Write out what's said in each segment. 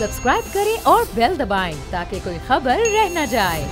Subscribe करें और bell दबाएं ताकि कोई खबर रह न जाए।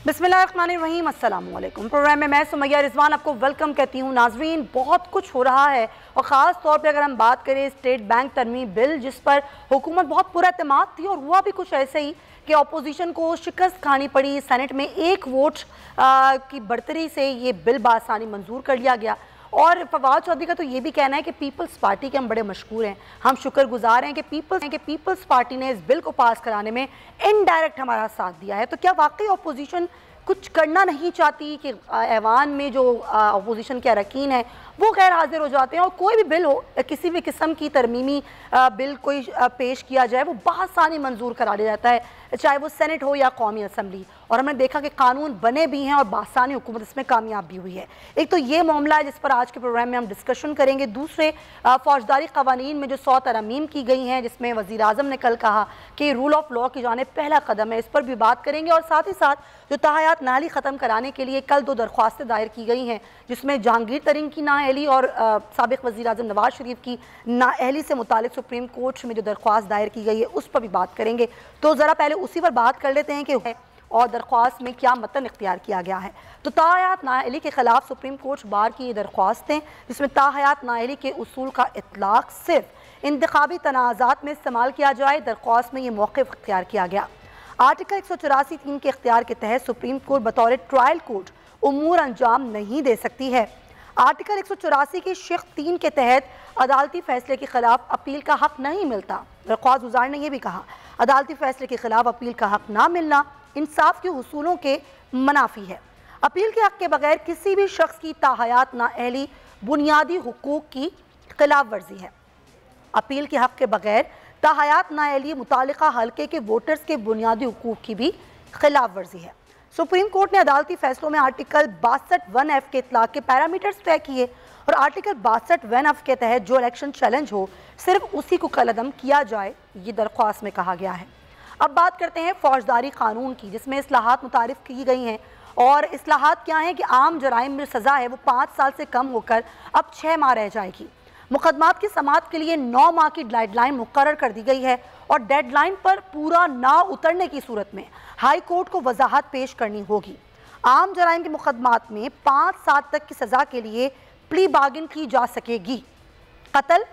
बिस्मिल्लाहिर्रहमानिर्रहीम, अस्सलाम वालेकुम। प्रोग्राम में मैं सुमैया रिजवान आपको वेलकम कहती हूँ। नाजरीन, बहुत कुछ हो रहा है और ख़ास तौर पे अगर हम बात करें स्टेट बैंक तरमीम बिल, जिस पर हुकूमत बहुत पूरा एतमाद थी और हुआ भी कुछ ऐसे ही कि अपोजिशन को शिकस्त खानी पड़ी। सेनेट में एक वोट की बढ़तरी से ये बिल बासानी मंजूर कर लिया गया। और फवाद चौधरी का तो ये भी कहना है कि पीपल्स पार्टी के हम बड़े मशहूर हैं, हम शुक्रगुजार हैं कि पीपल्स पार्टी ने इस बिल को पास कराने में इनडायरेक्ट हमारा साथ दिया है। तो क्या वाकई अपोजिशन कुछ करना नहीं चाहती कि ऐवान में जो अपोजिशन के अरकान हैं वो गैर हाजिर हो जाते हैं और कोई भी बिल हो, किसी भी किस्म की तरमीमी बिल कोई पेश किया जाए वो बासानी मंजूर करा दिया जाता है, चाहे वो सेनेट हो या कौमी असम्बली। और हमने देखा कि कानून बने भी हैं और बासानी हुकूमत इसमें कामयाब भी हुई है। एक तो ये मामला है जिस पर आज के प्रोग्राम में हम डिस्कशन करेंगे। दूसरे, फौजदारी कवानीन में जो 100 तरमीम की गई हैं, जिसमें वज़ीर आज़म ने कल कहा कि रूल ऑफ लॉ की जानिब पहला कदम है, इस पर भी बात करेंगे। और साथ ही साथ जो तहायात नाअहली ख़त्म कराने के लिए कल 2 दरख्वास्तें दायर की गई हैं, जिसमें जहांगीर तरीन की नाअहली और साबिक़ वज़ीर आज़म नवाज शरीफ की नाअहली से मुतालिक सुप्रीम कोर्ट में जो दरख्वास्त दायर की गई है उस पर भी बात करेंगे। तो ज़रा पहले उसी पर बात कर लेते हैं कि और दरख्वास्त में क्या मतन इख्तियार किया गया है। तो ताहयात नाअहली के ख़िलाफ़ सुप्रीम कोर्ट बार की ये दरख्वास्तें, जिसमें ताहयात नाअहली के उसूल का इतलाक़ सिर्फ इंतखाबी तनाज़ात में इस्तेमाल किया जाए, दरख्वास्त में ये मौक़िफ़ इख्तियार किया गया। आर्टिकल 184(3) के इख्तियार के तहत सुप्रीम कोर्ट बतौर ट्रायल कोर्ट उमूर अंजाम नहीं दे सकती है। आर्टिकल 184 की शिक़ 3 के तहत अदालती फ़ैसले के ख़िलाफ़ अपील का हक़ नहीं मिलता। दरख्वास्त गुज़ार ने यह भी कहा, अदालती फ़ैसले के ख़िलाफ़ अपील का हक़ ना मिलना इंसाफ के उसूलों के मनाफी है। अपील के हक़ के बगैर किसी भी शख्स की ताहयात नाअहली बुनियादी हुकूक की खिलाफ वर्जी है। अपील के हक़ के बगैर ताहयात नाअहली मुतालिका हल्के के वोटर्स के बुनियादी हुकूक की भी खिलाफ वर्जी है। सुप्रीम कोर्ट ने अदालती फैसलों में आर्टिकल 62(1)(f) के इतलाक़ के पैरामीटर्स तय किए और आर्टिकल 62(1)(f) के तहत जो इलेक्शन चैलेंज हो सिर्फ उसी को कलअदम किया जाए, ये दरख्वास्त में कहा गया है। अब बात करते हैं फौजदारी कानून की, जिसमें इस्लाहात मुतारिफ की गई हैं। और इस्लाहात क्या हैं कि आम जराइम में सज़ा है वो 5 साल से कम होकर अब 6 माह रह जाएगी। मुकदमात की समाअत के लिए 9 माह की डेडलाइन मुकर्रर कर दी गई है और डेडलाइन पर पूरा ना उतरने की सूरत में हाई कोर्ट को वजाहत पेश करनी होगी। आम जराइम के मुकदमात में 5 साल तक की सज़ा के लिए प्ली बार्गेन की जा सकेगी। कत्ल,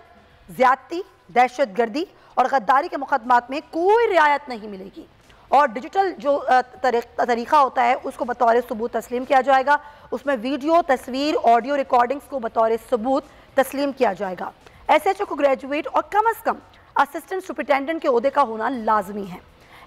ज़्यादती, दहशतगर्दी और गद्दारी के मुकदमात में कोई रियायत नहीं मिलेगी और डिजिटल जो तरीक़ा होता है उसको बतौर सबूत तस्लीम किया जाएगा। उसमें वीडियो, तस्वीर, ऑडियो रिकॉर्डिंग्स को बतौर सबूत तस्लीम किया जाएगा। SHO को ग्रेजुएट और कम अज़ कम असिस्टेंट सुपरिटेंडेंट के ओहदे का होना लाजमी है।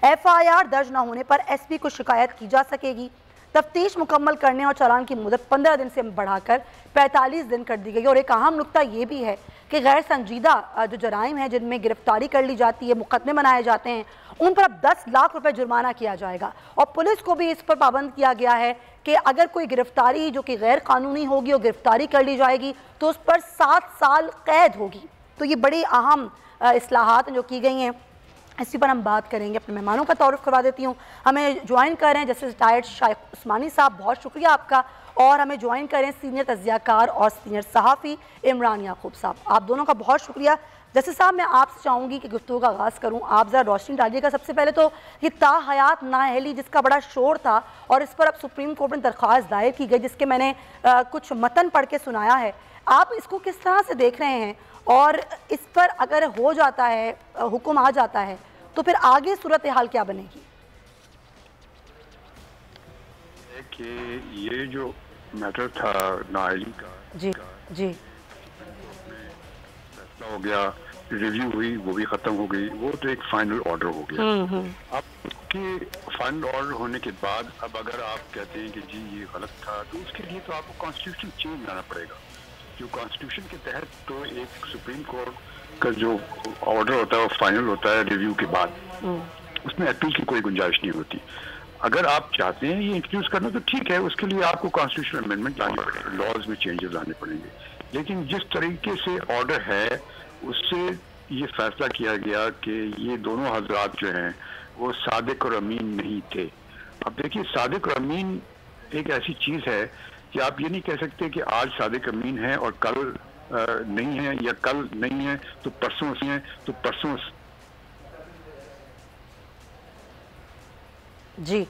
FIR दर्ज न होने पर SP को शिकायत की जा सकेगी। तफ्तीश मुकम्मल करने और चालान की मुदत 15 दिन से बढ़ाकर 45 दिन कर दी गई। और एक अहम नुकता ये भी है कि गैर संजीदा जो जराइम है जिनमें गिरफ्तारी कर ली जाती है, मुकदमे बनाए जाते हैं, उन पर अब 10 लाख रुपए जुर्माना किया जाएगा। और पुलिस को भी इस पर पाबंद किया गया है कि अगर कोई गिरफ्तारी जो कि गैर कानूनी होगी और गिरफ्तारी कर ली जाएगी तो उस पर 7 साल कैद होगी। तो ये बड़ी अहम इस्लाहात जो की गई हैं, इसी पर हम बात करेंगे। अपने मेहमानों का तारुफ करवा देती हूँ। हमें ज्वाइन कर रहे हैं जस्टिस रिटायर्ड शाइख उस्मानी साहब, बहुत शुक्रिया आपका। और हमें ज्वाइन करें सीनियर तज्ज़ियाकार और सीनियर सहाफ़ी इमरान याकूब साहब, आप दोनों का बहुत शुक्रिया। जस्टिस साहब, मैं आपसे चाहूँगी कि गुफ्तगू का आगाज़ करूँ, आप ज़रा रोशनी डालिएगा। सबसे पहले तो ये ताहयात नाअहली जिसका बड़ा शोर था और इस पर अब सुप्रीम कोर्ट में दरख्वास्त दायर की गई, जिसके मैंने कुछ मतन पढ़ के सुनाया है, आप इसको किस तरह से देख रहे हैं? और इस पर अगर हो जाता है, हुक्म आ जाता है, तो फिर आगे सूरत हाल क्या बनेगी? कि ये जो मैटर था नाअहली का, जी जी, फैसला हो गया, रिव्यू हुई, वो भी खत्म हो गई, वो तो एक फाइनल ऑर्डर हो गया। अब के फाइनल ऑर्डर होने के बाद अब अगर आप कहते हैं कि जी ये गलत था, तो उसके लिए तो आपको कॉन्स्टिट्यूशन चेंज लाना पड़ेगा। जो कॉन्स्टिट्यूशन के तहत तो एक सुप्रीम कोर्ट का जो ऑर्डर होता है वो फाइनल होता है रिव्यू के बाद, उसमें अपील की कोई गुंजाइश नहीं होती। अगर आप चाहते हैं ये इंट्रोड्यूस करना तो ठीक है, उसके लिए आपको कॉन्स्टिट्यूशन अमेंडमेंट लानी पड़ेगी, लॉज में चेंजेस लाने पड़ेंगे। लेकिन जिस तरीके से ऑर्डर है उससे ये फैसला किया गया कि ये दोनों हजरात जो हैं वो सादिक और अमीन नहीं थे। अब देखिए, सादिक और अमीन एक ऐसी चीज है कि आप ये नहीं कह सकते कि आज सादिक अमीन है और कल नहीं है, या कल नहीं है तो परसों से है तो परसों। जी,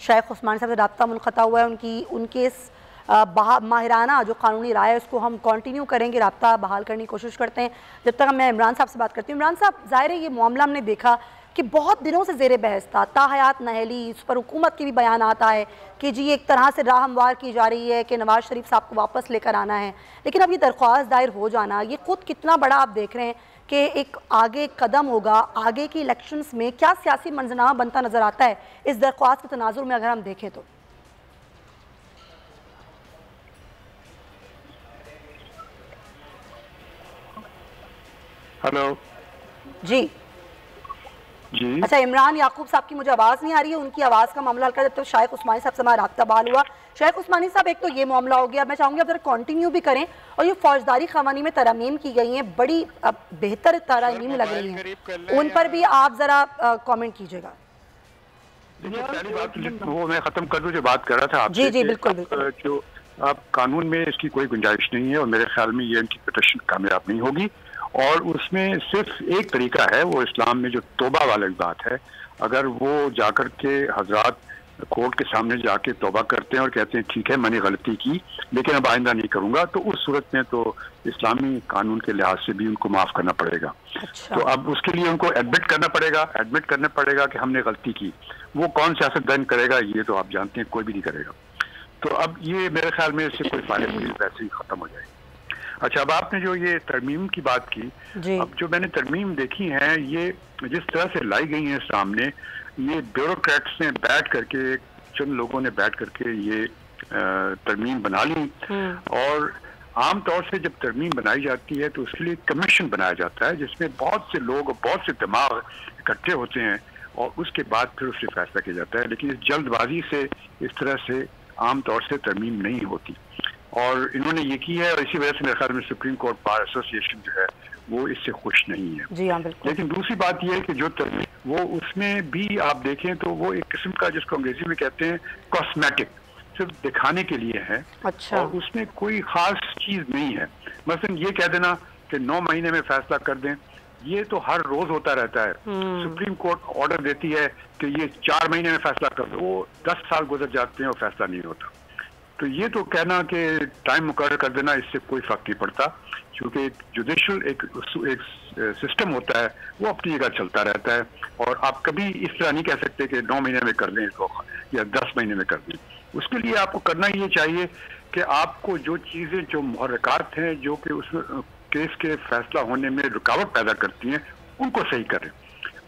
शेख उस्मानी साहब से रब्ता मुनक़ता हुआ है, उनके इस माहिराना जो कानूनी राय है उसको हम कंटिन्यू करेंगे, रब्ता बहाल करने की कोशिश करते हैं। जब तक मैं इमरान साहब से बात करती हूँ। इमरान साहब, ज़ाहिर है ये मामला हमने देखा कि बहुत दिनों से ज़ेर बहस था, ताहयात नहली, इस पर हुकूमत की भी बयान आता है कि जी एक तरह से राह हमवार की जा रही है कि नवाज शरीफ साहब को वापस लेकर आना है। लेकिन अब ये दरख्वास्त दायर हो जाना, ये खुद कितना बड़ा आप देख रहे हैं कि एक आगे कदम होगा, आगे की इलेक्शंस में क्या सियासी मंजरनामा बनता नजर आता है इस दरख्वास्त के तनाजुर में, अगर हम देखें तो? हेलो जी जी। अच्छा, इमरान याकूब साहब की मुझे आवाज़ नहीं आ रही है, उनकी आवाज़ का मामला हल कर देते हो। शेख उस्मानी साहब से हमारा राब्ता बहाल हुआ। शेख उस्मानी साहब, एक तो ये मामला हो गया, मैं चाहूँगी आप जरा कंटिन्यू भी करें, और ये फौजदारी कवानीन में तरमीम की गई हैं, बड़ी बेहतर तरमीम लग रही हैं, उन पर भी आप ज़रा कॉमेंट कीजिएगा। देखिए, पहली बात वो मैं ख़त्म कर दूँ जो बात कर रहा था आपसे। जी जी बिल्कुल बिल्कुल। जो आप कानून में इसकी कोई गुंजाइश नहीं है, और मेरे ख्याल में ये इनकी पिटिशन कामयाब नहीं होगी, और उसमें सिर्फ एक तरीका है, वो इस्लाम में जो तौबा वाली बात है, अगर वो जाकर के हजरात कोर्ट के सामने जाके तौबा करते हैं और कहते हैं ठीक है मैंने गलती की लेकिन अब आइंदा नहीं करूंगा, तो उस सूरत में तो इस्लामी कानून के लिहाज से भी उनको माफ करना पड़ेगा। अच्छा। तो अब उसके लिए उनको एडमिट करना पड़ेगा कि हमने गलती की। वो कौन सियासतदान करेगा ये तो आप जानते हैं, कोई भी नहीं करेगा। तो अब ये मेरे ख्याल में इससे कोई फायदा नहीं, वैसे ही खत्म हो जाएगी। अच्छा, अब आपने जो ये तरमीम की बात की, अब जो मैंने तरमीम देखी है, ये जिस तरह से लाई गई है सामने, ये ब्यूरोक्रेट्स ने बैठ करके, चंद लोगों ने बैठ करके ये तरमीम बना ली, और आमतौर से जब तरमीम बनाई जाती है तो उसके लिए कमीशन बनाया जाता है जिसमें बहुत से लोग, बहुत से दिमाग इकट्ठे होते हैं, और उसके बाद फिर उससे फैसला किया जाता है। लेकिन इस जल्दबाजी से इस तरह से आमतौर से तरमीम नहीं होती, और इन्होंने ये की है, और इसी वजह से मेरे ख्याल में सुप्रीम कोर्ट बार एसोसिएशन जो है वो इससे खुश नहीं है। जी हाँ बिल्कुल। लेकिन दूसरी बात यह है कि जो वो उसमें भी आप देखें तो वो एक किस्म का, जिसको अंग्रेजी में कहते हैं कॉस्मेटिक, सिर्फ दिखाने के लिए है। अच्छा। और उसमें कोई खास चीज नहीं है। मसलन ये कह देना कि 9 महीने में फैसला कर दें, ये तो हर रोज होता रहता है। सुप्रीम कोर्ट ऑर्डर देती है कि ये 4 महीने में फैसला कर दो, वो 10 साल गुजर जाते हैं और फैसला नहीं होता। तो ये तो कहना कि टाइम मुकर्रर कर देना, इससे कोई फर्क नहीं पड़ता, क्योंकि जुडिशल एक सिस्टम होता है, वो अपनी जगह चलता रहता है, और आप कभी इस तरह नहीं कह सकते कि 9 महीने में कर दें इसको या 10 महीने में कर दें। उसके लिए आपको करना ये चाहिए कि आपको जो चीज़ें, जो मुहर्रिकात हैं जो कि उस केस के फैसला होने में रुकावट पैदा करती हैं, उनको सही करें।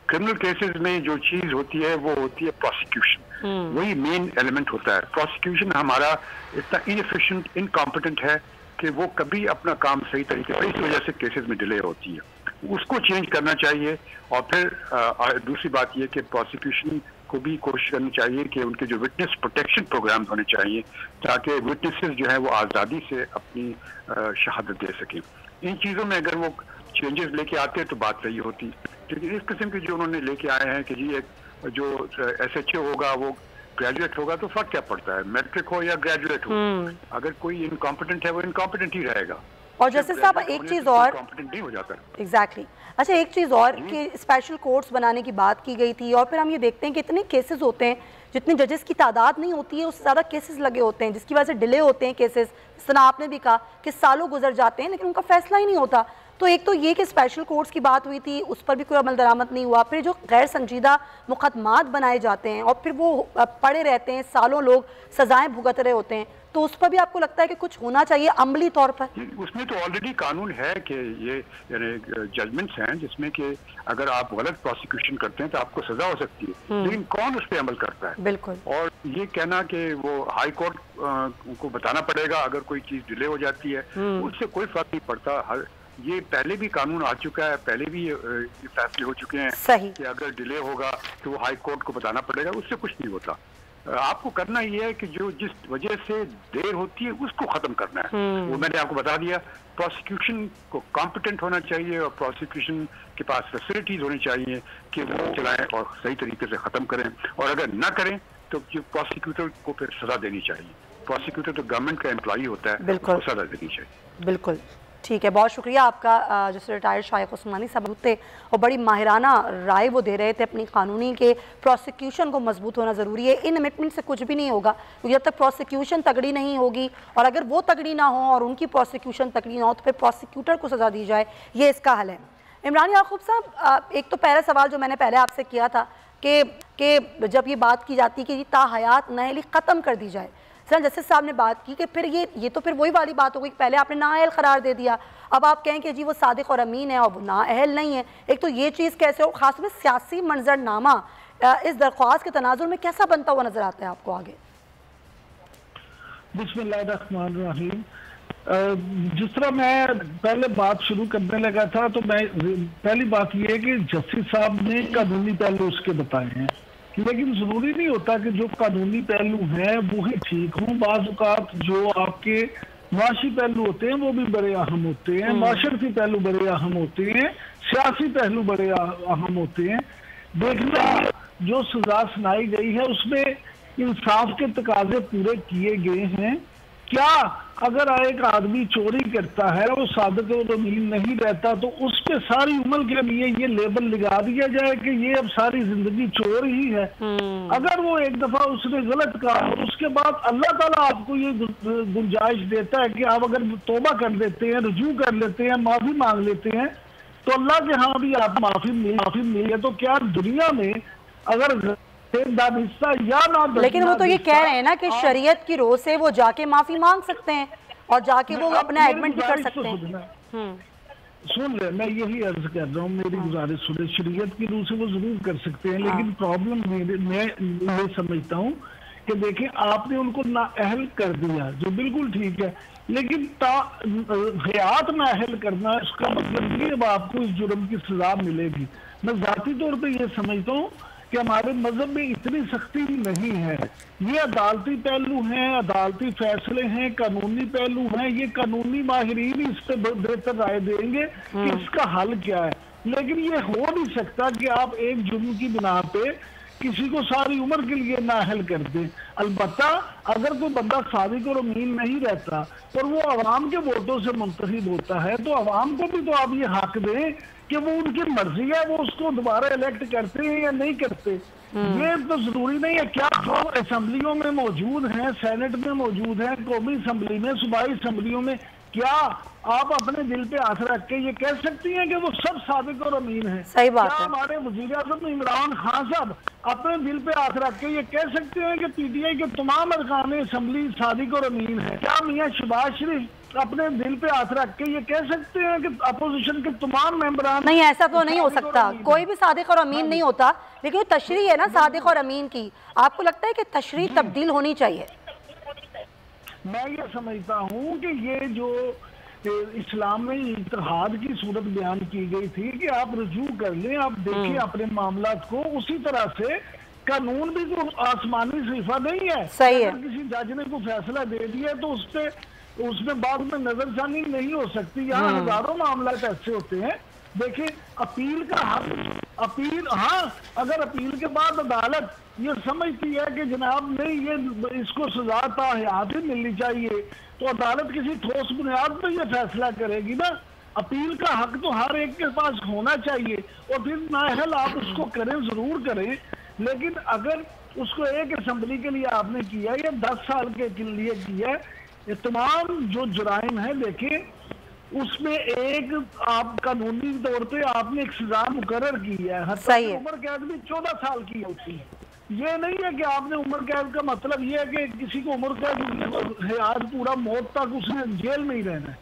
क्रिमिनल केसेस में जो चीज होती है वो होती है प्रोसिक्यूशन, वही मेन एलिमेंट होता है। प्रोसिक्यूशन हमारा इतना इनएफिशिएंट, इनकॉम्पिटेंट है कि वो कभी अपना काम सही तरीके से, इस वजह से केसेस में डिले होती है, उसको चेंज करना चाहिए। और फिर दूसरी बात यह कि प्रोसिक्यूशन को भी कोशिश करनी चाहिए कि उनके जो विटनेस प्रोटेक्शन प्रोग्राम होने चाहिए, ताकि विटनेसेस जो है वो आज़ादी से अपनी शहादत दे सकें। इन चीज़ों में अगर वो चेंजेस लेके आते तो बात सही होती, लेकिन इस किस्म के जो उन्होंने लेके आए हैं कि जी एक जो SHA होगा वो ग्रेजुएट होगा, तो फर्क क्या पड़ता है, मैट्रिक हो या ग्रेजुएट हो, अगर कोई इनकॉम्पिटेंट है वो इनकॉम्पिटेंट ही रहेगा। और जैसे साहब एक चीज और कॉम्पिटेंट नहीं हो जाता। एग्जैक्टली। अच्छा, एक चीज़ और कि स्पेशल कोर्ट्स बनाने की बात की गई थी, और फिर हम ये देखते हैं कि इतने केसेस होते हैं, जितनी जजेस की तादाद नहीं होती है उससे ज़्यादा केसेस लगे होते हैं, जिसकी वजह से डिले होते हैं केसेस। जिस तरह आपने भी कहा कि सालों गुजर जाते हैं लेकिन उनका फैसला ही नहीं होता। तो एक तो ये कि स्पेशल कोर्ट्स की बात हुई थी, उस पर भी कोई अमल दरामद नहीं हुआ। फिर जो गैर संजीदा मुकदमात बनाए जाते हैं और फिर वो पड़े रहते हैं, सालों लोग सजाएं भुगत रहे होते हैं, तो उस पर भी आपको लगता है कि कुछ होना चाहिए अमली तौर पर? उसमें तो ऑलरेडी कानून है कि ये जजमेंट्स हैं जिसमें कि अगर आप गलत प्रोसिक्यूशन करते हैं तो आपको सजा हो सकती है, लेकिन कौन उस पर अमल करता है? बिल्कुल। और ये कहना कि वो हाई कोर्ट को बताना पड़ेगा अगर कोई चीज डिले हो जाती है, उससे कोई फर्क नहीं पड़ता। ये पहले भी कानून आ चुका है, पहले भी ये फैसले हो चुके हैं सही। कि अगर डिले होगा तो वो हाई कोर्ट को बताना पड़ेगा, उससे कुछ नहीं होता। आपको करना ये है कि जो जिस वजह से देर होती है उसको खत्म करना है। वो मैंने आपको बता दिया। प्रोसिक्यूशन को कॉम्पिटेंट होना चाहिए और प्रोसिक्यूशन के पास फैसिलिटीज होनी चाहिए कि वो चलाएं और सही तरीके से खत्म करें, और अगर ना करें तो जो प्रोसिक्यूटर को फिर सजा देनी चाहिए। प्रोसिक्यूटर तो गवर्नमेंट का एम्प्लॉई होता है, उसको सजा देनी चाहिए। बिल्कुल ठीक है, बहुत शुक्रिया आपका। जैसे रिटायर्ड शाइख उस्मानी साहब थे और बड़ी माहिराना राय वो दे रहे थे अपनी कानूनी के प्रोसिक्यूशन को मजबूत होना ज़रूरी है। इन अमेंडमेंट से कुछ भी नहीं होगा क्योंकि जब तक प्रोसिक्यूशन तगड़ी नहीं होगी, और अगर वो तगड़ी ना हो और उनकी प्रोसिक्यूशन तगड़ी ना हो तो फिर प्रोसिक्यूटर को सज़ा दी जाए, ये इसका हल है। इमरान याकूब साहब, एक तो पहला सवाल जो मैंने पहले आपसे किया था कि जब ये बात की जाती है कि ताहयात नाअहली ख़त्म कर दी जाए, सर जस्टिस साहब ने बात की कि फिर ये तो फिर वही वाली बात हो गई कि पहले आपने नाअहल करार दे दिया, अब आप कहें कि जी वो सादिक और अमीन है और वो नाअहल नहीं है। एक तो ये चीज़ कैसे, और ख़ास में सियासी मंजरनामा इस दरख्वास्त के तनाजुर में कैसा बनता हुआ नजर आता है आपको आगे? बिस्मिल्लाहिर्रहमानिर्रहीम। जिस तरह मैं पहले बात शुरू करने लगा था तो मैं पहली बात यह है कि जस्टिस साहब ने कानूनी पहलू उसके बताए हैं, लेकिन जरूरी नहीं होता कि जो कानूनी पहलू हैं वो ही ठीक हों। बाज़ औक़ात जो आपके माशी पहलू होते हैं वो भी बड़े अहम होते हैं, माशरती पहलू बड़े अहम होते हैं, सियासी पहलू बड़े अहम होते हैं। देखना जो सजा सुनाई गई है उसमें इंसाफ के तकाजे पूरे किए गए हैं क्या? अगर एक आदमी चोरी करता है वो सादिक और अमीन नहीं रहता तो उस पे सारी उम्र के लिए ये लेबल लगा दिया जाए कि ये अब सारी जिंदगी चोर ही है। अगर वो एक दफा उसने गलत कहा और उसके बाद अल्लाह ताला आपको ये गुंजाइश देता है कि आप अगर तौबा कर लेते हैं, रुजू कर लेते हैं, माफी मांग लेते हैं तो अल्लाह के यहाँ भी आप माफी मिली है। तो क्या दुनिया में अगर या ना, लेकिन वो तो ये कह रहे हैं ना कि शरीयत की रोज से वो जाके माफी मांग सकते हैं और जाके वो अपना एडमिट भी कर सकते हैं। सुन ले, मैं यही अर्ज कर रहा हूँ, मेरी गुजारिश सुने। शरीयत की रूह से वो जरूर कर सकते हैं, लेकिन प्रॉब्लम मैं ये समझता हूँ कि देखिए आपने उनको नाअहल कर दिया जो बिल्कुल ठीक है, लेकिन हयात नाअहल करना इसका मतलब नहीं अब आपको इस जुर्म की सजा मिलेगी। मैं जाती तौर पर यह समझता हूँ कि हमारे मजहब में इतनी सख्ती नहीं है। ये अदालती पहलू हैं, अदालती फैसले हैं, कानूनी पहलू हैं, ये कानूनी माहिरीन इस पे बेहतर राय देंगे कि इसका हल क्या है। लेकिन ये हो नहीं सकता कि आप एक जुर्म की बिना पे किसी को सारी उम्र के लिए नाअहल कर दें। अलबत्ता अगर कोई बंदा सादिक और अमीन नहीं रहता और वो अवाम के वोटों से मुंतखब होता है तो अवाम को भी तो आप ये हक दें कि वो उनकी मर्जी है, वो उसको दोबारा इलेक्ट करते हैं या नहीं करते। ये तो जरूरी नहीं है। क्या जो असेंबलियों में मौजूद हैं, सेनेट में मौजूद हैं, कौमी असेंबली में, सूबाई असेंबलियों में, क्या आप अपने दिल पे हाथ रख के ये कह सकती हैं कि वो सब सादिक और अमीन हैं? सही बात है। हमारे वज़ीर आज़म इमरान खान साहब अपने दिल पे हाथ रख के ये कह सकते हैं कि पीटीआई के तमाम अरकान असेंबली सादिक और अमीन है? क्या मियाँ शहबाज शरीफ अपने दिल पे हाथ रख के ये कह सकते हैं कि अपोजिशन के तमाम मेंबरान? नहीं, ऐसा तो नहीं हो सकता। कोई भी सादिक और अमीन नहीं होता, लेकिन तशरीह है ना सादिक और अमीन की। आपको लगता है कि तशरीह तब्दील होनी चाहिए? मैं ये समझता हूँ कि ये जो इस्लाम में इत्तेहाद की सूरत बयान की गई थी कि आप रुजू कर लें, आप देखें अपने मामलात को, उसी तरह से कानून भी तो आसमानी सिफा नहीं है। सही है। अगर किसी जज ने कोई फैसला दे दिया तो उसमें बाद में नजरसानी नहीं हो सकती। यहाँ हजारों मामला ऐसे होते हैं। देखिए अपील का हक, अपील, हाँ, अगर अपील के बाद अदालत ये समझती है कि जनाब नहीं ये इसको सजा ताहयात ही मिलनी चाहिए तो अदालत किसी ठोस बुनियाद पर यह फैसला करेगी ना। अपील का हक तो हर एक के पास होना चाहिए और फिर नाअहल आप उसको करें, जरूर करें, लेकिन अगर उसको एक असेंबली के लिए आपने किया या 10 साल के लिए किया, ये तमाम जो जुराइम है देखिए उसमें एक आप कानूनी तौर पे आपने एक सजा मुकर्रर की है। उम्र कैद भी 14 साल की होती है। ये नहीं है कि आपने उम्र कैद का मतलब ये है कि किसी को उम्र कैद है आज पूरा मौत तक उसने जेल में ही रहना है।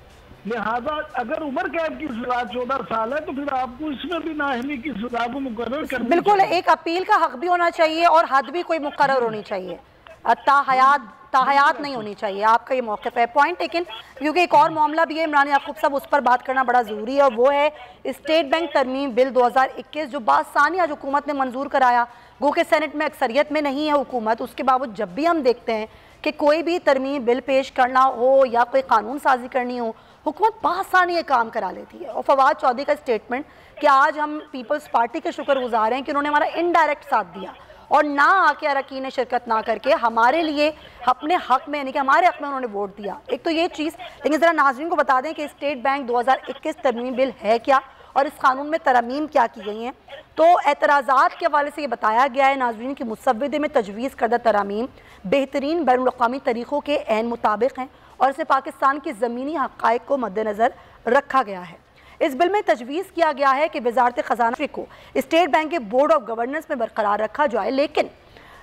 लिहाजा अगर उम्र कैद की सजा 14 साल है तो फिर आपको इसमें भी नाअहली की सजा को मुकर्रर करना। बिल्कुल, एक अपील का हक भी होना चाहिए और हद भी कोई मुकर्रर होनी चाहिए। ताहयात नहीं होनी चाहिए। आपका ये मौक़िफ़ है, पॉइंट। लेकिन क्योंकि एक और मामला भी है इमरान याकूब साहब, उस पर बात करना बड़ा ज़रूरी है, और वो है स्टेट बैंक तरमीम बिल 2021 जो बासानी आज हुकूमत ने मंजूर कराया। गो के सेनेट में अक्सरियत में नहीं है हुकूमत, उसके बावजूद जब भी हम देखते हैं कि कोई भी तरमीम बिल पेश करना हो या कोई कानून साजी करनी हो, हुकूमत बासानी ये काम करा लेती है। और फवाद चौधरी का स्टेटमेंट कि आज हम पीपल्स पार्टी के शुक्रगुजार हैं कि उन्होंने हमारा इनडायरेक्ट साथ दिया और ना आके अरकान शिरकत ना करके हमारे लिए अपने हक में, यानी कि हमारे हक में उन्होंने वोट दिया। एक तो ये चीज़। लेकिन ज़रा नाज़रीन को बता दें कि स्टेट बैंक 2021 तरमीम बिल है क्या और इस कानून में तरमीम क्या की गई हैं। तो एतराज़ात के हवाले से ये बताया गया है नाज़रीन की मुसव्वदे में तजवीज़ करदा तरमीम बेहतरीन बैनुल अक़वामी तरीक़ों के ऐन मुताबिक हैं और इसे पाकिस्तान की ज़मीनी हक़ाइक़ को मद्देनज़र रखा गया है। इस बिल में तजवीज़ किया गया है कि वज़ारत ख़ज़ाना को स्टेट बैंक के बोर्ड ऑफ गवर्नेंस में बरकरार रखा जाए, लेकिन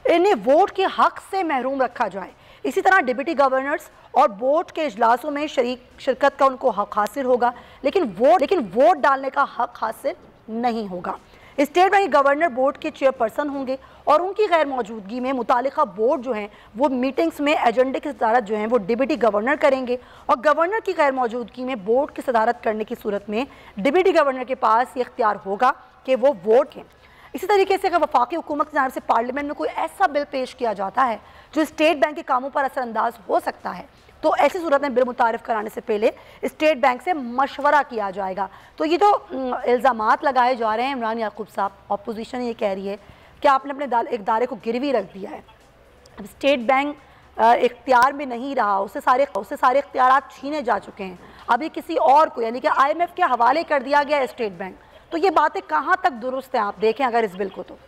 इन्हें वोट के हक़ से महरूम रखा जाए। इसी तरह डिप्टी गवर्नर्स और बोर्ड के इजलासों में शिरकत का उनको हक़ हासिल होगा, लेकिन वोट डालने का हक़ हासिल नहीं होगा। स्टेट बैंक गवर्नर बोर्ड के चेयरपर्सन होंगे और उनकी गैर मौजूदगी में मुतालिका बोर्ड जो हैं वो मीटिंग्स में एजेंडे की सदारत जो हैं वो डिप्टी गवर्नर करेंगे, और गवर्नर की गैर मौजूदगी में बोर्ड की सदारत करने की सूरत में डिप्टी गवर्नर के पास ये इख्तियार होगा कि वो वोट हैं। इसी तरीके से अगर वफाकी हुकूमत की तरफ से पार्लियामेंट में कोई ऐसा बिल पेश किया जाता है जो स्टेट बैंक के कामों पर असरअंदाज हो सकता है, तो ऐसी सूरत में बिल मुतारिफ कराने से पहले स्टेट बैंक से मशवरा किया जाएगा। तो ये जो इल्ज़ामात लगाए जा रहे हैं इमरान याकूब साहब, अपोजिशन ये कह रही है कि आपने अपने इदारे को गिरवी रख दिया है। अब स्टेट बैंक इख्तियार में नहीं रहा, उससे सारे इख्तियार छीने जा चुके हैं, अभी किसी और को यानी कि IMF के हवाले कर दिया गया है स्टेट बैंक। तो ये बातें कहाँ तक दुरुस्त हैं, आप देखें अगर इस बिल को। तो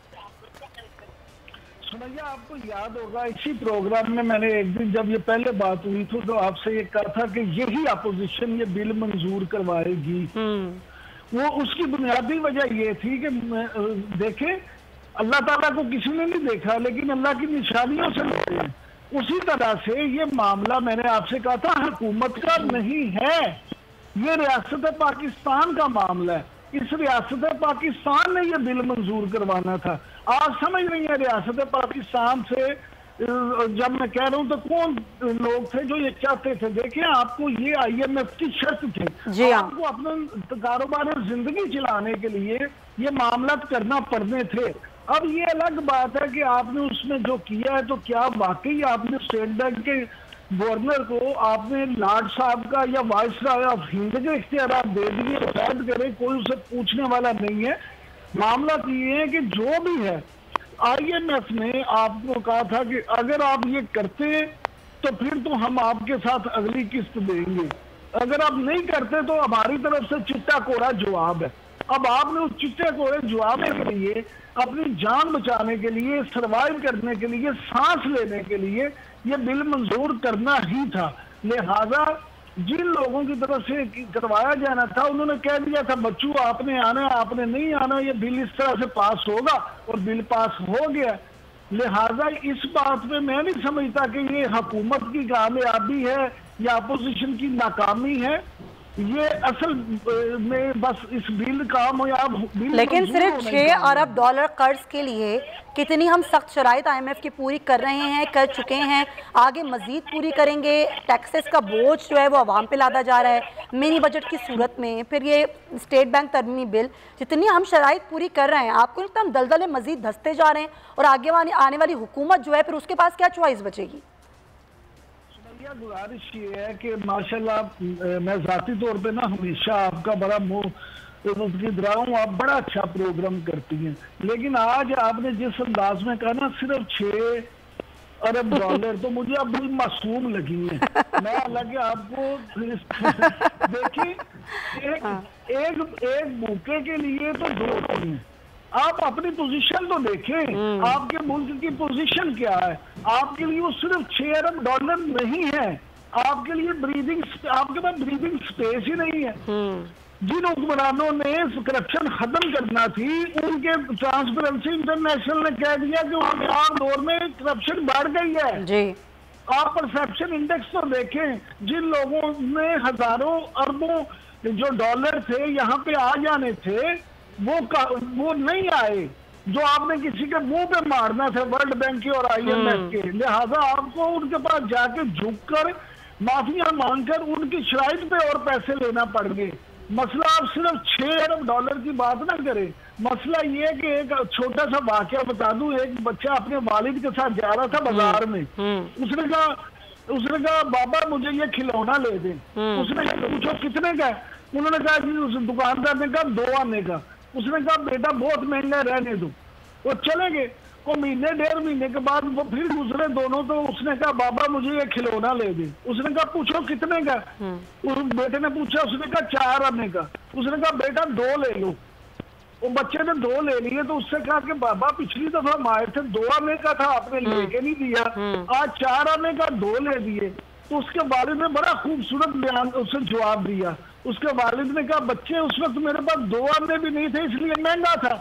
सुनैया, आपको याद होगा इसी प्रोग्राम में मैंने एक दिन जब ये पहले बात हुई थी तो आपसे ये कहा था कि यही अपोजिशन ये बिल मंजूर करवाएगी। वो उसकी बुनियादी वजह ये थी कि देखें, अल्लाह ताला को किसी ने नहीं देखा, लेकिन अल्लाह की निशानियों से देखते हैं। उसी तरह से ये मामला मैंने आपसे कहा था हुकूमत का नहीं है, ये रियासत पाकिस्तान का मामला है। इस रियासत पाकिस्तान ने यह बिल मंजूर करवाना था। आज समझ नहीं है रियासत पाकिस्तान से जब मैं कह रहा हूँ तो कौन लोग थे जो ये चाहते थे। देखिए, आपको ये IMF की शर्त थे, आपको अपना कारोबार जिंदगी चलाने के लिए ये मामला करना पड़ने थे। अब ये अलग बात है कि आपने उसमें जो किया है, तो क्या वाकई आपने स्टेट बैंक के गवर्नर को आपने लॉर्ड साहब का या वाइसराय ऑफ हिंद के इख्तियार दे दिए, कैद करे, कोई उसे पूछने वाला नहीं है। मामला तो ये है कि जो भी है IMF ने आपको कहा था कि अगर आप ये करते तो फिर तो हम आपके साथ अगली किस्त देंगे, अगर आप नहीं करते तो हमारी तरफ से चिट्टा कोरा जवाब है। अब आपने उस चिट्टे कोरे जवाब के लिए, अपनी जान बचाने के लिए, सरवाइव करने के लिए, सांस लेने के लिए ये बिल मंजूर करना ही था। लिहाजा जिन लोगों की तरफ से करवाया जाना था उन्होंने कह दिया था बच्चों आपने आना, आपने नहीं आना, ये बिल इस तरह से पास होगा, और बिल पास हो गया। लिहाजा इस बात पे मैं नहीं समझता कि ये हुकूमत की कामयाबी है या अपोजिशन की नाकामी है। ये असल में बस इस बिल कामयाब बिल, लेकिन सिर्फ 6 अरब डॉलर कर्ज के लिए कितनी हम सख्त शराइत IMF की पूरी कर रहे हैं, कर चुके हैं, आगे मजीद पूरी करेंगे। टैक्सेस का बोझ जो है वो आवाम पे लादा जा रहा है मिनी बजट की सूरत में। फिर ये स्टेट बैंक तरमीमी बिल, जितनी हम शराइत पूरी कर रहे हैं, आपको लगता है हम दलदल में मजीद धंसते जा रहे हैं, और आगे आने वाली हुकूमत जो है फिर उसके पास क्या चॉइस बचेगी? गुजारिश ये है कि माशाल्लाह मैं जाती तौर पे ना हमेशा आपका बड़ा मुंह रहा हूँ, आप बड़ा अच्छा प्रोग्राम करती हैं, लेकिन आज आपने जिस अंदाज में कहा ना सिर्फ 6 अरब डॉलर, तो मुझे अब बड़ी मासूम लगी है। मैं हालांकि आपको देखिए, एक मौके के लिए तो 2 हैं। आप अपनी पोजीशन तो देखें, आपके मुल्क की पोजीशन क्या है। आपके लिए वो सिर्फ 6 अरब डॉलर नहीं है, आपके लिए आपके पास ब्रीदिंग स्पेस ही नहीं है। जिन हुक्मरानों ने करप्शन खत्म करना थी, उनके ट्रांसपेरेंसी इंटरनेशनल ने कह दिया कि उनके दौर में करप्शन बढ़ गई है जी। आप परसेप्शन इंडेक्स तो देखें, जिन लोगों में हजारों अरबों जो डॉलर थे यहाँ पे आ जाने थे, वो नहीं आए। जो आपने किसी के मुंह पे मारना था, वर्ल्ड बैंक के और IMF के। लिहाजा आपको उनके पास जाके झुककर माफिया मांगकर उनकी शराइत पे और पैसे लेना पड़ गए। मसला आप सिर्फ 6 अरब डॉलर की बात ना करें, मसला ये कि एक छोटा सा वाकया बता दूं। एक बच्चा अपने वालिद के साथ जा रहा था बाजार में। उसने कहा बाबा मुझे ये खिलौना ले दे। उसने पूछो कितने का? उन्होंने कहा जी, उस दुकानदार ने कहा 2 आने का। उसने कहा बेटा बहुत महंगा, रहने दो। वो चले गए। वो महीने 1.5 महीने के बाद वो फिर गुजरे दोनों, तो उसने कहा बाबा मुझे ये खिलौना ले दे। उसने कहा पूछो कितने का? उस बेटे ने पूछा, उसने कहा 4 आने का। उसने कहा बेटा 2 ले लो। वो बच्चे ने 2 ले लिए। तो उससे कहा कि बाबा पिछली दफा हम आए थे 2 आने का था, आपने लेके नहीं दिया, आज 4 आने का 2 ले दिए। तो उसके वालिद ने बड़ा खूबसूरत बयान उससे जवाब दिया। उसके वालिद ने कहा बच्चे उस वक्त मेरे पास 2 आने भी नहीं थे, इसलिए महंगा था।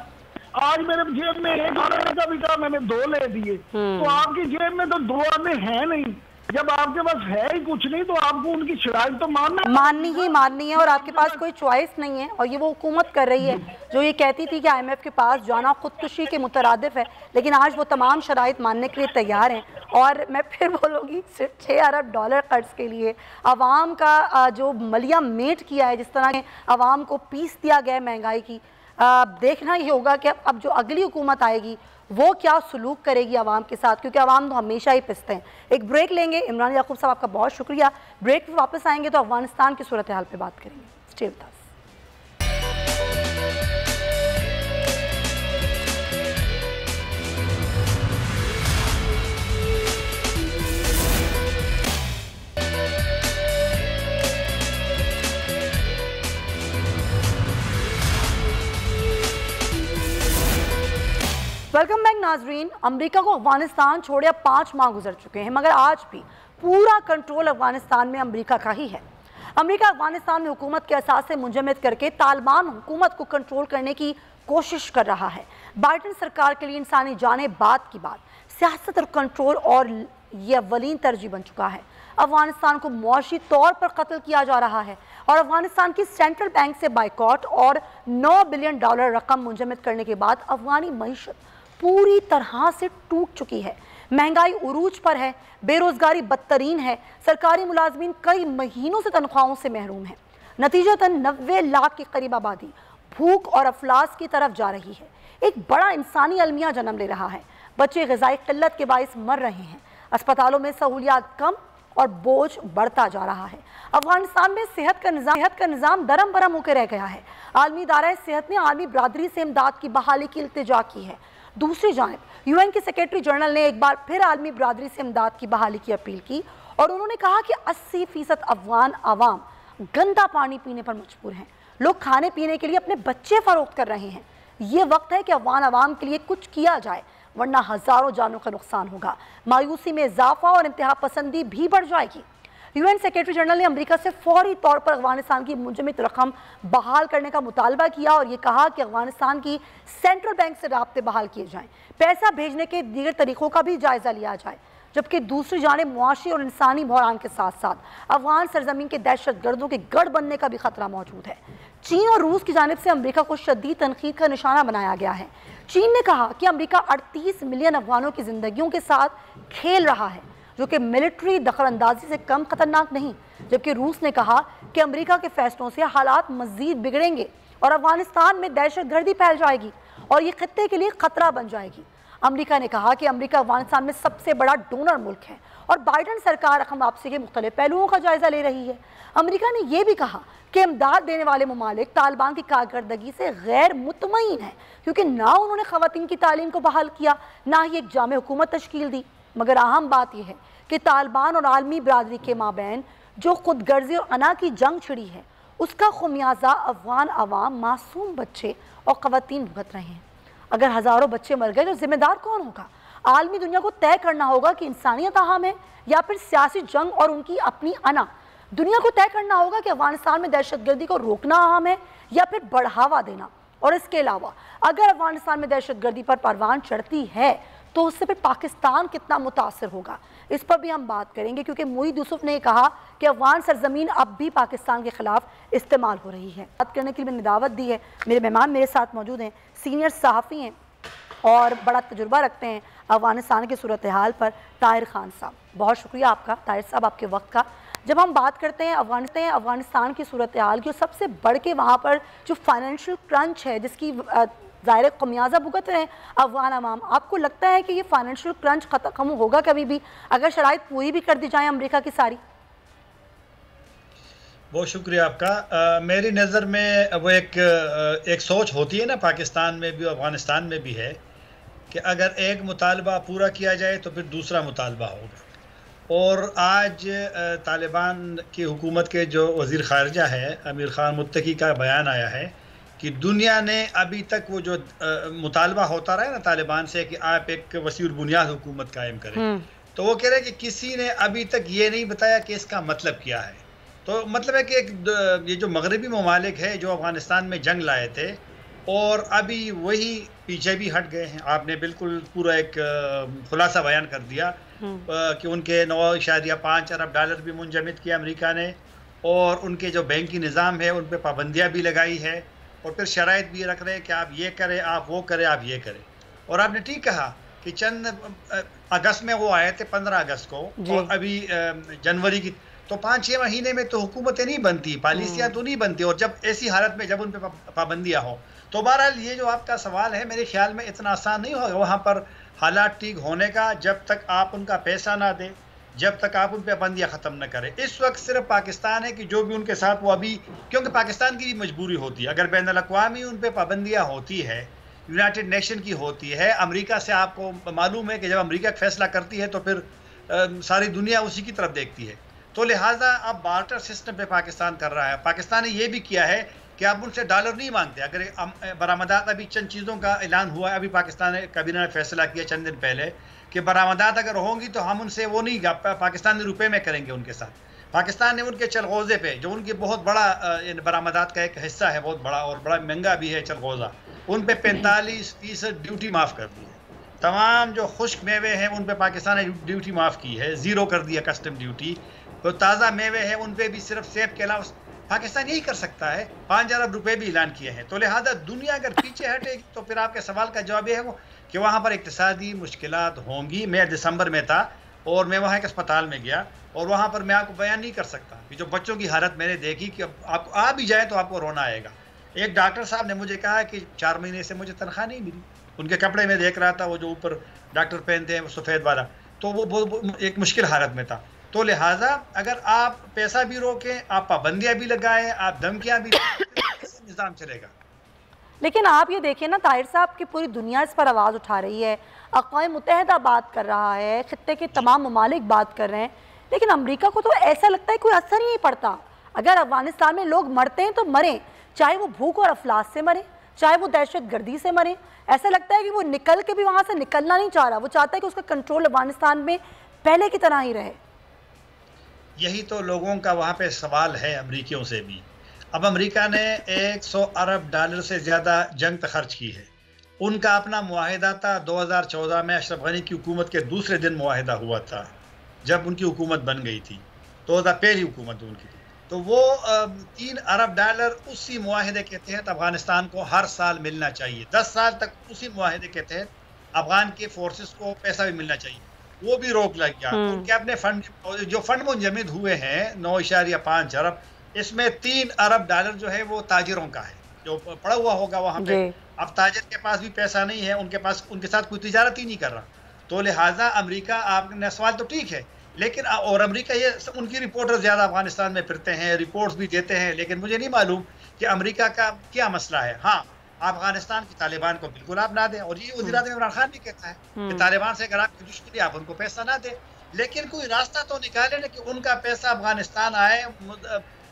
आज मेरे जेब में 1 आने का भी था, मैंने 2 ले दिए। तो आपकी जेब में तो 2 आने हैं नहीं। जब आपके पास है ही कुछ नहीं तो आपको उनकी शराइत तो माननी है और आपके पास कोई चॉइस नहीं है। और ये वो हुकूमत कर रही है जो ये कहती थी कि IMF के पास जाना खुदकुशी के मुतरादिफ है, लेकिन आज वो तमाम शराइत मानने के लिए तैयार हैं। और मैं फिर बोलूँगी सिर्फ 6 अरब डॉलर कर्ज के लिए आवाम का जो मलिया मेट किया है, जिस तरह के आवाम को पीस दिया गया है महंगाई की, देखना ही होगा कि अब जो अगली हुकूमत आएगी वो क्या सलूक करेगी आवाम के साथ, क्योंकि आवाम तो हमेशा ही पिसते हैं। एक ब्रेक लेंगे। इमरान याकूब साहब आपका बहुत शुक्रिया। ब्रेक में वापस आएंगे तो अफगानिस्तान की सूरत हाल पे बात करेंगे। Stay with us. Welcome back नाजरीन। अमेरिका को अफगानिस्तान छोड़े अब 5 माह गुजर चुके हैं, मगर आज भी पूरा कंट्रोल अफगानिस्तान में अमेरिका का ही है। अमेरिका अफगानिस्तान में हुकूमत के असासे मुंजमद करके तालिबान हुकूमत को कंट्रोल करने की कोशिश कर रहा है। बाइडेन सरकार के लिए इंसानी जाने बात की बात, सियासत और कंट्रोल और ये अव्वलीन तरजीह बन चुका है। अफगानिस्तान को मुआशी तौर पर कत्ल किया जा रहा है और अफगानिस्तान की सेंट्रल बैंक से बाइकॉट और $9 बिलियन रकम मुंजमद करने के बाद अफगानी मईशत पूरी तरह से टूट चुकी है। महंगाई उरूज पर है, बेरोजगारी बदतरीन है, सरकारी मुलाजमीन कई महीनों से तनख्वाहों से महरूम है। नतीजतन 90 लाख के करीब आबादी भूख और अफलास की तरफ जा रही है। एक बड़ा इंसानी अलमिया जन्म ले रहा है। बच्चे ग़िज़ाई क़िल्लत के बाइस मर रहे हैं। अस्पतालों में सहूलियात कम और बोझ बढ़ता जा रहा है। अफगानिस्तान में सेहत का निज़ाम दरम बरम होकर रह गया है। आलमी इदारा सेहत ने आलमी बरादरी से इमदाद की बहाली की इल्तिजा की है। दूसरी जानिब UN के सेक्रेटरी जनरल ने एक बार फिर आलमी बरादरी से इमदाद की बहाली की अपील की और उन्होंने कहा कि 80% अफगान आवाम गंदा पानी पीने पर मजबूर हैं। लोग खाने पीने के लिए अपने बच्चे फरोख्त कर रहे हैं। ये वक्त है कि अफगान आवाम के लिए कुछ किया जाए, वरना हज़ारों जानों का नुकसान होगा। मायूसी में इजाफा और इंतहा पसंदी भी बढ़ जाएगी। UN सेक्रेटरी जनरल ने अमेरिका से फौरी तौर पर अफगानिस्तान की मुंजमद रकम बहाल करने का मुतालबा किया और ये कहा कि अफगानिस्तान की सेंट्रल बैंक से राब्ते बहाल किए जाएं, पैसा भेजने के दीगर तरीकों का भी जायजा लिया जाए। जबकि दूसरी जानिब मुआशी और इंसानी बहरान के साथ साथ अफगान सरजमीन के दहशत गर्दों के गढ़ बनने का भी खतरा मौजूद है। चीन और रूस की जानिब से अमेरिका को शदीद तनकीद का निशाना बनाया गया है। चीन ने कहा कि अमेरिका 38 मिलियन अफगानों की जिंदगियों के साथ खेल रहा है, जो कि मिलिट्री दखलंदाजी से कम खतरनाक नहीं। जबकि रूस ने कहा कि अमेरिका के फैसलों से हालात मजीद बिगड़ेंगे और अफगानिस्तान में दहशतगर्दी फैल जाएगी और ये खत्ते के लिए खतरा बन जाएगी। अमेरिका ने कहा कि अमेरिका अफगानिस्तान में सबसे बड़ा डोनर मुल्क है और बाइडेन सरकार रकम वापसी के मुख्तलिफ पहलुओं का जायजा ले रही है। अमेरिका ने यह भी कहा कि इमदाद देने वाले ममालिक तालिबान की कारकर्दगी से गैर मुतमईन है, क्योंकि ना उन्होंने खवातीन की तालीम को बहाल किया, ना ही एक जामे हुकूमत तश्कील दी। मगर अहम बात यह है कि तालिबान और आलमी बरादरी के माबैन जो खुदगर्जी और अना की जंग छिड़ी है, उसका खुमियाजा अफगान अवाम, मासूम बच्चे और खवातीन भुगत रहे हैं। अगर हज़ारों बच्चे मर गए तो जिम्मेदार कौन होगा? आलमी दुनिया को तय करना होगा कि इंसानियत अहम है या फिर सियासी जंग और उनकी अपनी अना। दुनिया को तय करना होगा कि अफगानिस्तान में दहशतगर्दी को रोकना अहम है या फिर बढ़ावा देना। और इसके अलावा अगर अफगानिस्तान में दहशतगर्दी पर परवान चढ़ती है तो उससे फिर पाकिस्तान कितना मुतासर होगा, इस पर भी हम बात करेंगे, क्योंकि मुईद यूसुफ ने कहा कि अफगान सरजमीन अब भी पाकिस्तान के खिलाफ इस्तेमाल हो रही है। बात करने के लिए मैंने दावत दी है। मेरे मेहमान मेरे साथ मौजूद हैं, सीनियर सहाफ़ी हैं और बड़ा तजुर्बा रखते हैं अफ़गानिस्तान की सूरत हाल पर। ताहिर खान साहब, बहुत शुक्रिया आपका, ताहिर साहब, आपके वक्त का। जब हम बात करते हैं अफ़गानिस्तान की सूरत हाल की, सबसे बढ़ के वहाँ पर जो फाइनेंशियल क्रंच है जिसकी ज़ाहिर खमियाजा भुगत रहे हैं अफ़गान अवाम, आपको लगता है कि ये फाइनेंशियल क्रंच ख़त्म होगा कभी भी अगर शराइत पूरी भी कर दी जाए अमेरिका की सारी? बहुत शुक्रिया आपका। मेरी नज़र में वो एक सोच होती है ना, पाकिस्तान में भी अफ़गानिस्तान में भी है कि अगर एक मुतालबा पूरा किया जाए तो फिर दूसरा मुतालबा होगा। और आज तालिबान की हुकूमत के जो वज़ीर ख़ारजा है अमीर ख़ान मुत्तकी का बयान आया है कि दुनिया ने अभी तक वो जो मुतालबा होता रहा है ना तालिबान से कि आप एक वसीउल बुनियाद हुकूमत कायम करें, तो वो कह रहे हैं कि किसी ने अभी तक ये नहीं बताया कि इसका मतलब क्या है। तो मतलब है कि ये जो मगरबी ममालिक है जो अफ़गानिस्तान में जंग लाए थे और अभी वही पीछे भी हट गए हैं। आपने बिल्कुल पूरा एक खुलासा बयान कर दिया कि उनके 9.5 अरब डॉलर भी मुंजमद किया अमेरिका ने, और उनके जो बैंकी निज़ाम है उन पर पाबंदियाँ भी लगाई है, और फिर शराइत भी रख रहे हैं कि आप ये करें, आप वो करें, आप ये करें। और आपने ठीक कहा कि चंद अगस्त में वो आए थे, 15 अगस्त को, और अभी जनवरी की, तो 5-6 महीने में तो हुकूमतें नहीं बनती, पॉलिसियाँ तो नहीं बनती। और जब ऐसी हालत में जब उन पर पाबंदियाँ हो, तो बहरहाल ये जो आपका सवाल है मेरे ख्याल में इतना आसान नहीं होगा वहाँ पर हालात ठीक होने का, जब तक आप उनका पैसा ना दें, जब तक आप उन पर पाबंदियाँ ख़त्म न करें। इस वक्त सिर्फ पाकिस्तान है कि जो भी उनके साथ वो अभी, क्योंकि पाकिस्तान की भी मजबूरी होती है, अगर बैनुल अक़वामी उन पर पाबंदियाँ होती है, यूनाइटेड नेशन की होती है, अमेरिका से आपको मालूम है कि जब अमेरिका फैसला करती है तो फिर सारी दुनिया उसी की तरफ देखती है। तो लिहाजा अब बार्टर सिस्टम पे पाकिस्तान कर रहा है। पाकिस्तान ने ये भी किया है कि आप उनसे डॉलर नहीं मांगते। अगर बरामदात, अभी चंद चीज़ों का ऐलान हुआ, अभी पाकिस्तान ने कैबिनेट ने फैसला किया चंद दिन पहले कि बरामदात अगर होंगी तो हम उनसे वो नहीं, पाकिस्तानी रुपए में करेंगे उनके साथ। पाकिस्तान ने उनके चलगोज़े पे, जो उनकी बहुत बड़ा बरामदात का एक हिस्सा है, बहुत बड़ा और बड़ा महंगा भी है चलगोज़ा, उन पे 45% ड्यूटी माफ़ कर दी है। तमाम जो खुश्क मेवे हैं उन पे पाकिस्तान ने ड्यूटी माफ़ की है, ज़ीरो कर दिया कस्टम ड्यूटी। तो ताज़ा मेवे हैं उन पे भी सिर्फ सेब के अलावा पाकिस्तान यही कर सकता है। 5 अरब रुपए भी ऐलान किए हैं। तो लिहाजा दुनिया अगर पीछे हटेगी तो फिर आपके सवाल का जवाब ये है वो कि वहाँ पर इक़्तिसादी मुश्किलात होंगी। मैं दिसंबर में था और मैं वहाँ एक अस्पताल में गया, और वहाँ पर मैं आपको बयान नहीं कर सकता कि जो बच्चों की हालत मैंने देखी कि आप आ भी जाए तो आपको रोना आएगा। एक डॉक्टर साहब ने मुझे कहा कि 4 महीने से मुझे तनख्वाह नहीं मिली। उनके कपड़े में देख रहा था, वो जो ऊपर डॉक्टर पहनते हैं वो सफ़ेद वाला, तो वो एक मुश्किल हालत में था। तो लिहाजा अगर आप पैसा भी रोकें, आप पाबंदियां भी लगाएं, आप धमकियां भी निज़ाम चलेगा। लेकिन आप ये देखिए ना ताहिर साहब कि पूरी दुनिया इस पर आवाज़ उठा रही है, अक़वाम मुत्तहिदा बात कर रहा है, खित्ते के तमाम ममालिक बात कर रहे हैं, लेकिन अमेरिका को तो ऐसा लगता है कोई असर ही नहीं पड़ता। अगर अफ़गानिस्तान में लोग मरते हैं तो मरें, चाहे वो भूख और अफलास से मरें, चाहे वो दहशत गर्दी से मरें। ऐसा लगता है कि वो निकल के भी वहाँ से निकलना नहीं चाह रहा, वो चाहता है कि उसका कंट्रोल अफ़गानिस्तान में पहले की तरह ही रहे। यही तो लोगों का वहाँ पे सवाल है अमरीकियों से भी। अब अमेरिका ने 100 अरब डॉलर से ज़्यादा जंग पर खर्च की है। उनका अपना मुआहिदा था 2014 में अशरफ गनी की हुकूमत के दूसरे दिन मुआहिदा हुआ था, जब उनकी हुकूमत बन गई थी, 2000 पहली हुकूमत उनकी थी। तो वो 3 अरब डॉलर उसी मुआहिदे के तहत अफ़गानिस्तान को हर साल मिलना चाहिए। 10 साल तक उसी मुआहिदे के तहत अफ़गान के फोर्सेस को पैसा भी मिलना चाहिए, वो भी रोक लग गया। उनके अपने फंड, जो फंड मुंजमद हुए हैं 9.5 अरब, इसमें 3 अरब डॉलर जो है वो ताजिरों का है, जो पड़ा हुआ होगा वहाँ पे। अब ताजिर के पास भी पैसा नहीं है, उनके पास, उनके साथ कोई तिजारत ही नहीं कर रहा। तो लिहाजा अमेरिका, आपने सवाल तो ठीक है, लेकिन और अमेरिका ये उनकी रिपोर्टर ज़्यादा अफगानिस्तान में फिरते हैं, रिपोर्ट्स भी देते हैं, लेकिन मुझे नहीं मालूम कि अमेरिका का क्या मसला है। हाँ, अफगानिस्तान की तालिबान को बिल्कुल आप ना दें, और ये वज़ीर-ए-आज़म इमरान खान भी कहता है कि तालिबान से अगर आपकी दुश्मनी, आप उनको पैसा ना दें, लेकिन कोई रास्ता तो निकाले ना कि उनका पैसा अफगानिस्तान आए,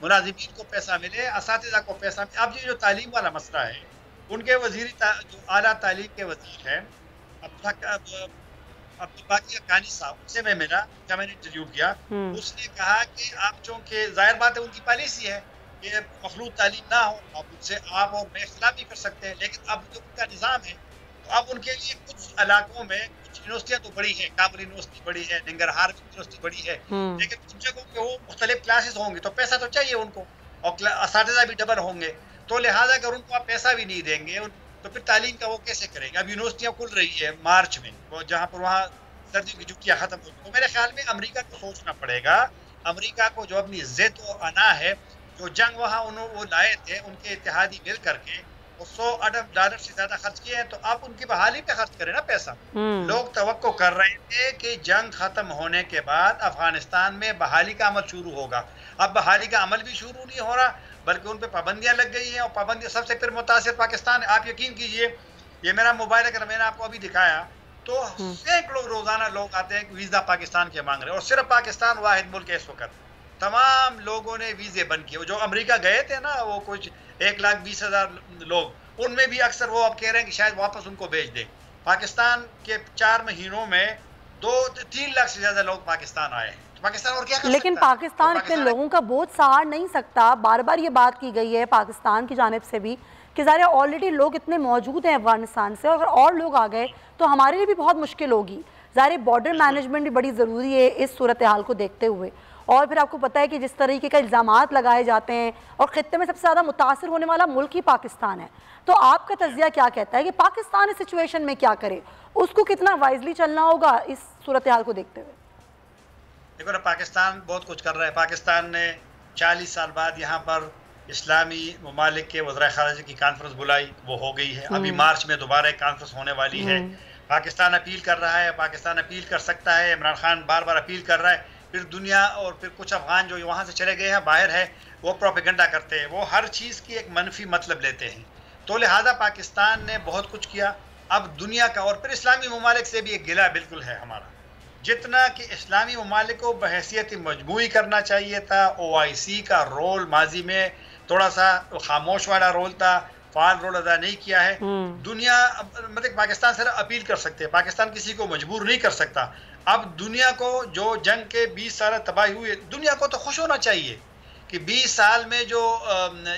मुलाजिमीन को पैसा मिले, असातिज़ा को पैसा मिले। अब ये जो तालीम वाला मसला है, उनके वज़ीर जो आला तालीम के वज़ीर हैं अब्दुल कानी साहब, उनसे मैं मिला, जब मैंने इंटरव्यू किया, उसने कहा कि आप चूँकि ज़ाहिर बात है उनकी पॉलिसी है कि मखलूत तालीम ना हो, अब उनसे आप और मैं इख्तिलाफ भी कर सकते हैं, लेकिन अब जो उनका निज़ाम है, तो अब उनके लिए कुछ इलाकों में कुछ यूनिवर्सिटियाँ तो बड़ी हैं, काबुल यूनिवर्सिटी बड़ी है, नंगरहार यूनिवर्सिटी बड़ी है, लेकिन कुछ जगहों पे वो मुख्तलिफ क्लासेस होंगे, तो पैसा तो चाहिए उनको, और असातिज़ा भी डबल होंगे। तो लिहाजा अगर उनको आप पैसा भी नहीं देंगे, तो फिर तालीम का वो कैसे करेंगे? अब यूनिवर्सिटियाँ खुल रही है मार्च में, वो जहाँ पर वहाँ सर्दियों की छुट्टियाँ खत्म हो, तो मेरे ख्याल में अमेरिका को सोचना पड़ेगा, अमेरिका को जो अपनी जिद और अना है, जो जंग वहाँ वो लाए थे उनके इत्तेहादी मिल करके, वो $100 अरब से ज्यादा खर्च किए हैं, तो आप उनकी बहाली पे खर्च करें ना पैसा। लोग तवक्को कर रहे थे कि जंग खत्म होने के बाद अफगानिस्तान में बहाली का अमल शुरू होगा। अब बहाली का अमल भी शुरू नहीं हो रहा, बल्कि उन पे पाबंदियां लग गई हैं, और पाबंदियां सबसे फिर मुतासिर पाकिस्तान है। आप यकीन कीजिए, ये मेरा मोबाइल अगर मैंने आपको अभी दिखाया तो सैकड़ों रोजाना लोग आते हैं वीजा पाकिस्तान के मांग रहे हैं, और सिर्फ पाकिस्तान वाहिद मुल्क है इस वक्त। तमाम लोगों ने वीजे बंद किए। जो अमेरिका गए थे ना, वो कुछ 1,20,000 लोग, उनमें भी अक्सर वो अब कह रहे हैं कि शायद वापस उनको भेज दें। पाकिस्तान के 4 महीनों में 2-3 लाख से ज्यादा लोग पाकिस्तान आए हैं। तो पाकिस्तान और क्या कर लेकिन सकता है? पाकिस्तान इतने लोगों का बोझ सहार नहीं सकता। बार बार ये बात की गई है पाकिस्तान की जानिब से भी कि ज़ाहिर ऑलरेडी लोग इतने मौजूद हैं अफगानिस्तान से, अगर और लोग आ गए तो हमारे लिए भी बहुत मुश्किल होगी। ज़ाहिर बॉर्डर मैनेजमेंट भी बड़ी ज़रूरी है इस सूरत हाल को देखते हुए। और फिर आपको पता है कि जिस तरीके का इल्ज़ामात लगाए जाते हैं, और ख़ित्ते में सबसे ज़्यादा मुतासिर होने वाला मुल्क ही पाकिस्तान है। तो आपका तज़िया क्या कहता है कि पाकिस्तान इस सिचुएशन में क्या करे, उसको कितना वाइजली चलना होगा इस सूरत हाल को देखते हुए? देखो ना, पाकिस्तान बहुत कुछ कर रहा है। पाकिस्तान ने 40 साल बाद यहाँ पर इस्लामी ममालिक के वज़ीर ख़ारिजा की कॉन्फ्रेंस बुलाई, वो हो गई है। अभी मार्च में दोबारा एक कॉन्फ्रेंस होने वाली है। पाकिस्तान अपील कर रहा है, पाकिस्तान अपील कर सकता है, इमरान खान बार बार अपील कर रहा है। फिर दुनिया और फिर कुछ अफगान जो वहाँ से चले गए हैं बाहर है, वो प्रोपेगेंडा करते हैं, वो हर चीज़ की एक मनफी मतलब लेते हैं। तो लिहाजा पाकिस्तान ने बहुत कुछ किया। अब दुनिया का और फिर इस्लामी ममालिक से भी एक गिला बिल्कुल है हमारा, जितना कि इस्लामी ममालिक को बहैसियत मजमूई करना चाहिए था। OIC का रोल माजी में थोड़ा सा खामोश वाला रोल था, फाल रोल अदा नहीं किया है। दुनिया मतलब पाकिस्तान से अपील कर सकते हैं, पाकिस्तान किसी को मजबूर नहीं कर सकता। अब दुनिया को जो जंग के 20 साल तबाही हुई, दुनिया को तो खुश होना चाहिए कि 20 साल में जो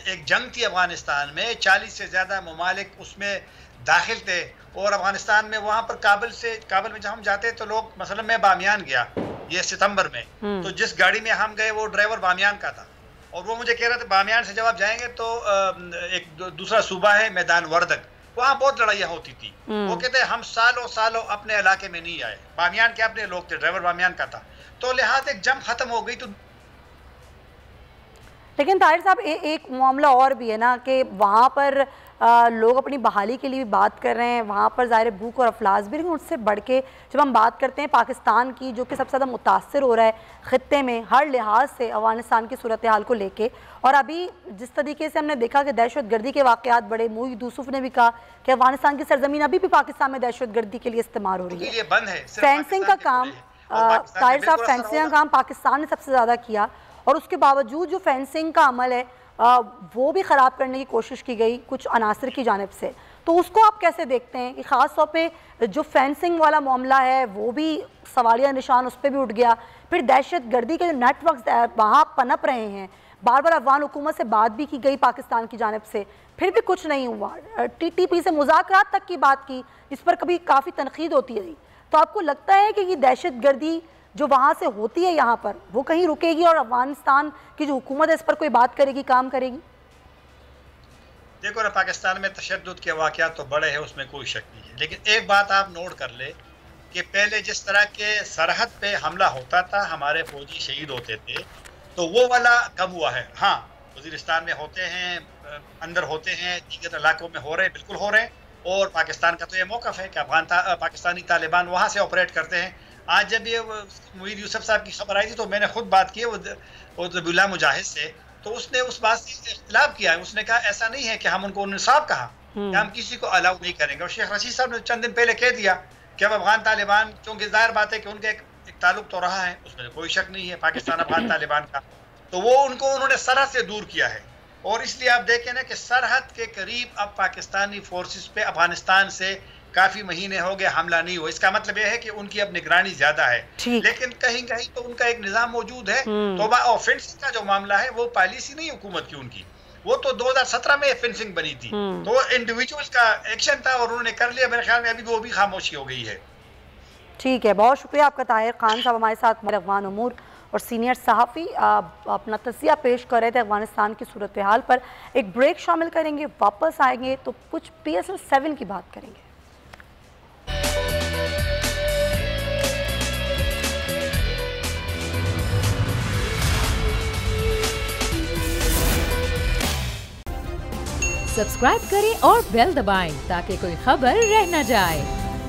एक जंग थी अफगानिस्तान में, 40 से ज़्यादा ममालिक उसमें दाखिल थे। और अफगानिस्तान में वहाँ पर काबुल में जब हम जाते तो लोग, मसलन मैं बामियान गया ये सितंबर में, तो जिस गाड़ी में हम गए वो ड्राइवर बामियान का था, और वो मुझे कह रहा था बामियान से जब आप जाएंगे तो एक दूसरा सूबा है मैदान वर्दक, वहाँ बहुत लड़ाइयाँ होती थी। वो कहते हम सालों सालों अपने इलाके में नहीं आए, बामियान के अपने लोग थे, ड्राइवर बामियान का था। तो लिहाजा एक जंग खत्म हो गई। तो लेकिन ताहिर साहब एक मामला और भी है ना कि वहाँ पर लोग अपनी बहाली के लिए भी बात कर रहे हैं, वहाँ पर ज़ाहिर भूख और अफलास भी। लेकिन उससे बढ़ के जब हम बात करते हैं पाकिस्तान की, जो कि सबसे ज़्यादा मुतासर हो रहा है ख़ित्ते में हर लिहाज से अफगानिस्तान की सूरत हाल को लेके, और अभी जिस तरीके से हमने देखा कि दहशत गर्दी के वाक़यात बढ़े, मोईद यूसुफ ने भी कहा कि अफगानिस्तान की सरजमीन अभी भी पाकिस्तान में दहशत गर्दी के लिए इस्तेमाल हो रही है। फेंसिंग का काम, ताहिर साहब, फेंसिंग का काम पाकिस्तान ने सबसे ज़्यादा किया, और उसके बावजूद जो फेंसिंग का अमल है वो भी ख़राब करने की कोशिश की गई कुछ अनासर की जानिब से। तो उसको आप कैसे देखते हैं कि ख़ास तौर पे जो फेंसिंग वाला मामला है वो भी सवालिया निशान उस पर भी उठ गया, फिर दहशत गर्दी के जो नेटवर्क वहाँ पनप रहे हैं, बार बार अफगान हुकूमत से बात भी की गई पाकिस्तान की जानिब से, फिर भी कुछ नहीं हुआ। TTP से मुज़ाकरात तक की बात की, इस पर कभी काफ़ी तनकीद होती रही। तो आपको लगता है कि ये दहशत गर्दी जो वहाँ से होती है यहाँ पर, वो कहीं रुकेगी और अफगानिस्तान की जो हुकूमत है इस पर कोई बात करेगी, काम करेगी? देखो ना, पाकिस्तान में तशद्दुद के वाक़यात तो बड़े हैं, उसमें कोई शक नहीं है। लेकिन एक बात आप नोट कर ले कि पहले जिस तरह के सरहद पे हमला होता था, हमारे फौजी शहीद होते थे, तो वो वाला कब हुआ है? हाँ, वज़ीरिस्तान में होते हैं, अंदर होते हैं, दीगर इलाकों में हो रहे हैं, बिल्कुल हो रहे हैं। और पाकिस्तान का तो ये मौक़िफ़ है कि पाकिस्तानी तालिबान वहाँ से ऑपरेट करते हैं। आज जब ये मोईद यूसुफ साहब की खबर आई थी तो मैंने खुद बात की वो ज़बीउल्लाह मुजाहिद से, तो उसने उस बात से इख्तिलाफ किया है। उसने कहा ऐसा नहीं है कि हम उनको, उन्होंने साफ कहा कि हम किसी को अलाउ नहीं करेंगे। और शेख रशीद साहब ने चंद दिन पहले कह दिया कि अब अफगान तालिबान, क्योंकि जाहिर बात है कि उनका एक ताल्लुक तो रहा है, उसमें कोई शक नहीं है पाकिस्तान अफगान तालिबान का, तो वो उन्होंने सरहद से दूर किया है। और इसलिए आप देखें ना कि सरहद के करीब अब पाकिस्तानी फोर्सेस पे अफगानिस्तान से काफी महीने हो गए हमला नहीं हुआ। इसका मतलब यह है कि उनकी अब निगरानी ज्यादा है, लेकिन कहीं कहीं तो उनका एक निजाम मौजूद है। तो फेंसिंग का जो मामला है वो पॉलिसी नहीं हुकूमत की उनकी, वो तो 2017 में फेंसिंग बनी थी, तो इंडिविजुअल्स का एक्शन था और उन्होंने कर लिया। मेरे ख्याल में अभी वो भी खामोशी हो गई है। ठीक है, बहुत शुक्रिया आपका ताहिर खान साहब हमारे साथ अफगान उमूर और सीनियर सहाफ़ी अपना तज़किया पेश कर रहे थे अफगानिस्तान की सूरत हाल पर। एक ब्रेक शामिल करेंगे, वापस आएंगे तो कुछ PSL 7 की बात करेंगे। सब्सक्राइब करें और बेल दबाएं ताकि कोई खबर रह न जाए।